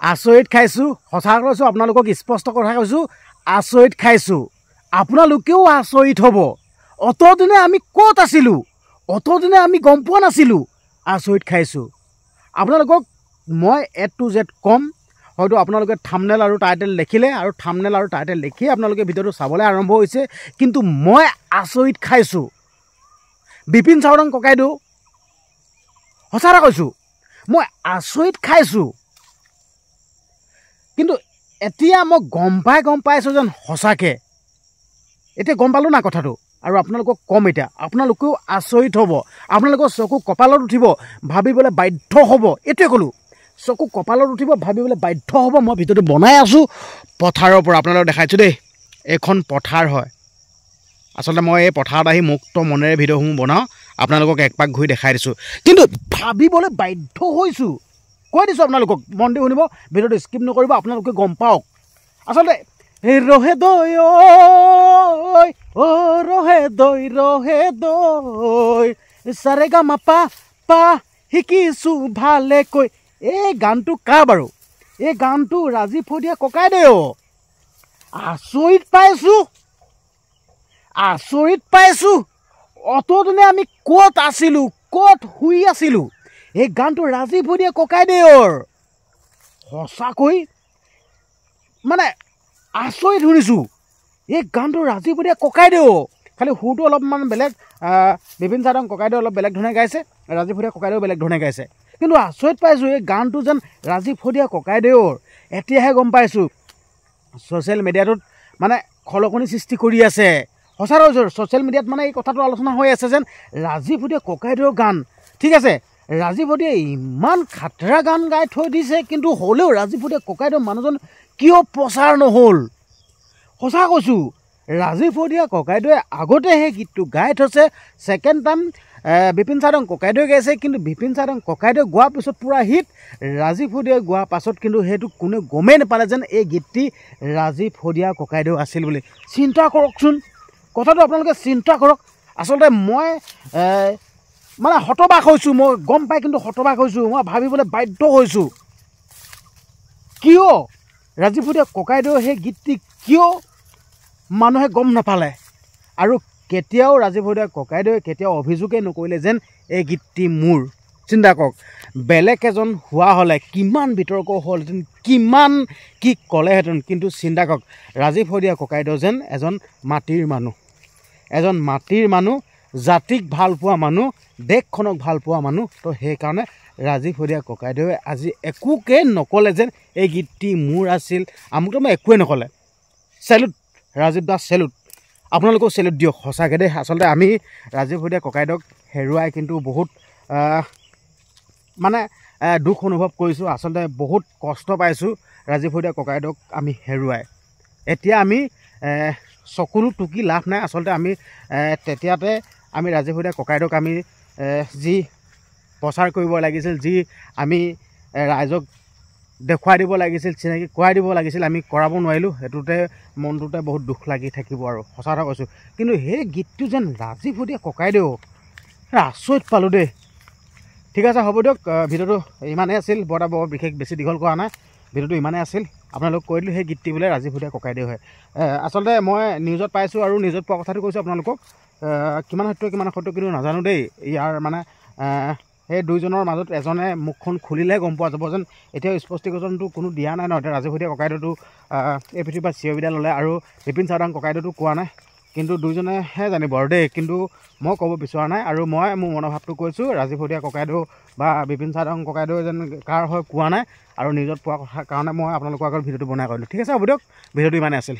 আচৰিত খাইছোঁ, সঁচা কৈছোঁ, আপোনালোকক স্পষ্ট কথা কৈছোঁ, আচৰিত খাইছোঁ। আপোনালোকেও আচৰিত হ'ব। অতদিনে আমি ক'ত আছিলোঁ, অতদিনে আমি গম পোৱা নাছিলোঁ। আচৰিত খাইছোঁ। আপোনালোকক মই A to Z ক'ম। হয়তো আপোনালোকে থাম্বনেল আৰু টাইটেল দেখিলে, আৰু থাম্বনেল আৰু টাইটেল দেখিয়ে আপোনালোকে ভিডিঅ'টো চাবলৈ আৰম্ভ হৈছে। কিন্তু মই আচৰিত খাইছোঁ। বিপিন চাউদাং ককাইদেউ, সঁচা কথা কৈছোঁ, মই আচৰিত খাইছোঁ। কিন্তু এতিয়া মই গম পাইছোঁ যেন সঁচাকৈ এতিয়া গম পালোঁ না কথাটো। আৰু আপোনালোকক ক'ম এতিয়া, আপোনালোকেও আচৰিত হ'ব, আপোনালোকৰ চকু কপালত উঠিব, ভাবিবলৈ বাধ্য হ'ব। এইটোৱে ক'লোঁ, চকু কপালত উঠিব, ভাবিবলৈ বাধ্য হ'ব। মই ভিডিঅ'টো বনাই আছোঁ পথাৰৰ পৰা, আপোনালোকক দেখাইছোঁ দেই। এইখন পথাৰ হয়। আচলতে মই এই পথাৰত আহি মুক্ত মনেৰে ভিডিঅ'সমূহ বনাওঁ, আপোনালোকক একপাক ঘূৰি দেখাই দিছোঁ। কিন্তু ভাবিবলৈ বাধ্য হৈছোঁ, কৈ দিছোঁ আপোনালোকক, মন দি শুনিব, ভিডিঅ'টো স্কিপ নকৰিব, আপোনালোকে গম পাওক। আচলতে ৰহে দৈ ৰহে দৈ চাৰে গা মা পা শিকিছোঁ ভালেকৈ। এই গানটো কাৰ বাৰু? এই গানটো ৰাজীৱ শইকীয়া ককাইদেউ। আচৰিত পাইছোঁ। অতদিনে আমি ক'ত আছিলোঁ, ক'ত শুই আছিলোঁ। এই গানটো ৰাজীৱ শইকীয়া ককাইদেউৰ। সঁচাকৈ মানে আচৰিত শুনিছোঁ। এই গানটো ৰাজীৱ শইকীয়া ককাইদেউ। খালি সুৰটো অলপমান বেলেগ, বিপিন চাউদাং ককাইদেউ অলপ বেলেগ ধৰণে গাইছে, ৰাজীৱ শইকীয়া ককাইদেউ বেলেগ ধৰণে গাইছে। কিন্তু আচৰিত পাইছোঁ, এই গানটো যেন ৰাজীৱ শইকীয়া ককাইদেউৰ। এতিয়াহে গম পাইছোঁ। ছ'চিয়েল মিডিয়াটোত মানে খলকনি সৃষ্টি কৰি আছে। সঁচা কৈছোঁ, ছ'চিয়েল মিডিয়াত মানে এই কথাটো আলোচনা হৈ আছে যেন ৰাজীৱ শইকীয়া ককাইদেউৰ গান। ঠিক আছে, ৰাজীৱ শইকীয়াই ইমান খাতৰা গান গাই থৈ দিছে, কিন্তু হ'লেও ৰাজীৱ শইকীয়া ককাইদেউৰ মানুহজন কিয় প্ৰচাৰ নহ'ল? সঁচা কৈছোঁ, ৰাজীৱ শইকীয়া ককাইদেউৱে আগতে সেই গীতটো গাই থৈছে। ছেকেণ্ড টাইম বিপিন চাউদাং ককাইদেউৱে গাইছে, কিন্তু বিপিন চাউদাং ককাইদেউ গোৱাৰ পিছত পূৰা হিট। ৰাজীৱ শইকীয়াই গোৱাৰ পাছত কিন্তু সেইটো কোনে গমেই নাপালে যেন এই গীতটি ৰাজীৱ শইকীয়া ককাইদেউ আছিল বুলি। চিন্তা কৰকচোন, কথাটো আপোনালোকে চিন্তা কৰক। আচলতে মই মানে হতবাক হৈছোঁ, মই গম পাই কিন্তু হতবাক হৈছোঁ। মই ভাবিবলৈ বাধ্য হৈছোঁ, কিয় ৰাজীৱ শইকীয়া ককাইদেউ সেই গীতটি কিয় মানুহে গম নাপালে। আৰু কেতিয়াও ৰাজীৱ শইকীয়া ককাইদেৱে কেতিয়াও অভিযোগেই নকৰিলে যেন এই গীতটি মোৰ। চিন্তা কৰক, বেলেগ এজন হোৱা হ'লে কিমান বিতৰ্ক হ'লহেঁতেন, কিমান কি ক'লেহেঁতেন। কিন্তু চিন্তা কৰক, ৰাজীৱ শইকীয়া ককাইদেউ যেন এজন মাটিৰ মানুহ, জাতিক ভাল পোৱা মানুহ, দেশখনক ভাল পোৱা মানুহ। তো সেইকাৰণে ৰাজীৱ শইকীয়া ককাইদেৱে আজি একোকে নক'লে যেন এই গীতটি মোৰ আছিল, আমুকটো মই একোৱে নক'লে। Salute Rajiv Das, salute. আপোনালোকেও চেলুট দিয়ক সঁচাকৈ দেই। আচলতে আমি ৰাজীৱ শইকীয়া ককাইদেউক হেৰুৱাই কিন্তু বহুত মানে দুখ অনুভৱ কৰিছোঁ। আচলতে বহুত কষ্ট পাইছোঁ ৰাজীৱ শইকীয়া ককাইদেউক আমি হেৰুৱাই। এতিয়া আমি চকুলো টুকি লাভ নাই। আচলতে আমি তেতিয়াতে আমি ৰাজীৱ শইকীয়া ককাইদেউক আমি যি প্ৰচাৰ কৰিব লাগিছিল, যি আমি ৰাইজক দেখুৱাই দিব লাগিছিল, চিনাকি কৰাই দিব লাগিছিল, আমি কৰাব নোৱাৰিলোঁ। সেইটোতে মনটোতে বহুত দুখ লাগি থাকিব আৰু সঁচা কথা কৈছোঁ। কিন্তু সেই গীতটো যেন ৰাজীৱ শইকীয়া ককাইদেউ, আচৰিত পালোঁ দেই। ঠিক আছে, হ'ব দিয়ক। ভিডিঅ'টো ইমানেই আছিল, বৰ বিশেষ বেছি দীঘল কৰা নাই। ভিডিঅ'টো ইমানেই আছিল। আপোনালোক কৈ দিলোঁ সেই গীতটি বোলে ৰাজীৱ শইকীয়া ককাইদেউ হয়। আচলতে মই নিউজত পাইছোঁ আৰু নিউজত পোৱা কথাটো কৈছোঁ আপোনালোকক। কিমান সত্য কিমান অসত্য কিন্তু নাজানো দেই। ইয়াৰ মানে সেই দুইজনৰ মাজত এজনে মুখখন খুলিলেহে গম পোৱা যাব যেন। এতিয়াও স্পষ্টীকৰণটো কোনো দিয়া নাই ন। এতিয়া ৰাজীৱ শইকীয়া ককাইদেউটো এই পৃথিৱীৰ পৰা চিৰবিদায় ল'লে, আৰু বিপিন চাউদাং ককাইদেউটো কোৱা নাই। কিন্তু দুইজনেহে জানিব আৰু দেই। কিন্তু মই ক'ব বিচৰা নাই, আৰু মই মোৰ মনোভাৱটো কৈছোঁ। ৰাজীৱ শইকীয়া ককাইদেউ বা বিপিন চাউদাং ককাইদেউ যেন কাৰ হয় কোৱা নাই, আৰু নিউজত পোৱা কথা কাৰণে মই আপোনালোকৰ আগত ভিডিঅ'টো বনাই কৰিলোঁ। ঠিক আছে, হ'ব দিয়ক। ভিডিঅ'টো ইমানেই আছিল।